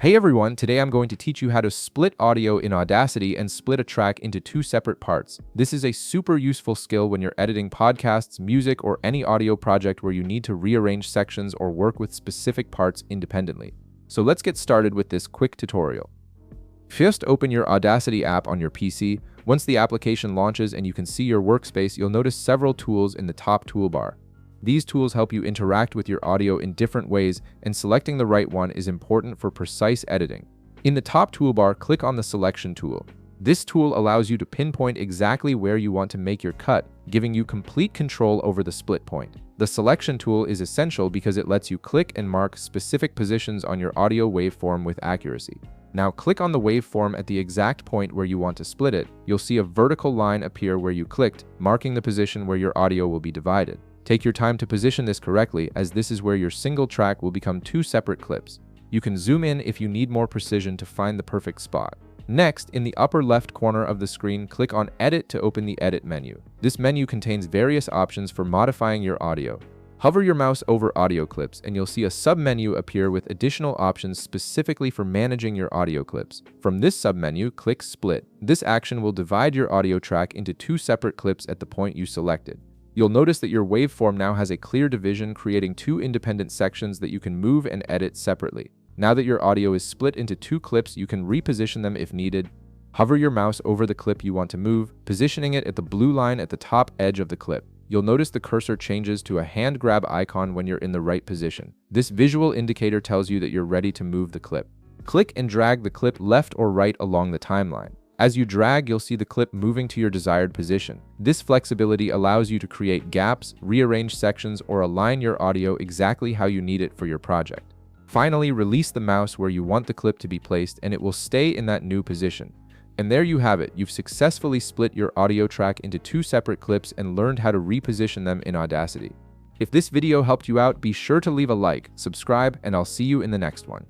Hey everyone, today I'm going to teach you how to split audio in Audacity and split a track into two separate parts. This is a super useful skill when you're editing podcasts, music, or any audio project where you need to rearrange sections or work with specific parts independently. So let's get started with this quick tutorial. First, open your Audacity app on your PC. Once the application launches and you can see your workspace, you'll notice several tools in the top toolbar. These tools help you interact with your audio in different ways, and selecting the right one is important for precise editing. In the top toolbar, click on the Selection tool. This tool allows you to pinpoint exactly where you want to make your cut, giving you complete control over the split point. The Selection tool is essential because it lets you click and mark specific positions on your audio waveform with accuracy. Now click on the waveform at the exact point where you want to split it. You'll see a vertical line appear where you clicked, marking the position where your audio will be divided. Take your time to position this correctly, as this is where your single track will become two separate clips. You can zoom in if you need more precision to find the perfect spot. Next, in the upper left corner of the screen, click on Edit to open the Edit menu. This menu contains various options for modifying your audio. Hover your mouse over audio clips and you'll see a sub-menu appear with additional options specifically for managing your audio clips. From this sub-menu, click Split. This action will divide your audio track into two separate clips at the point you selected. You'll notice that your waveform now has a clear division, creating two independent sections that you can move and edit separately. Now that your audio is split into two clips, you can reposition them if needed. Hover your mouse over the clip you want to move, positioning it at the blue line at the top edge of the clip. You'll notice the cursor changes to a hand grab icon when you're in the right position. This visual indicator tells you that you're ready to move the clip. Click and drag the clip left or right along the timeline. As you drag, you'll see the clip moving to your desired position. This flexibility allows you to create gaps, rearrange sections, or align your audio exactly how you need it for your project. Finally, release the mouse where you want the clip to be placed and it will stay in that new position. And there you have it. You've successfully split your audio track into two separate clips and learned how to reposition them in Audacity. If this video helped you out, be sure to leave a like, subscribe, and I'll see you in the next one.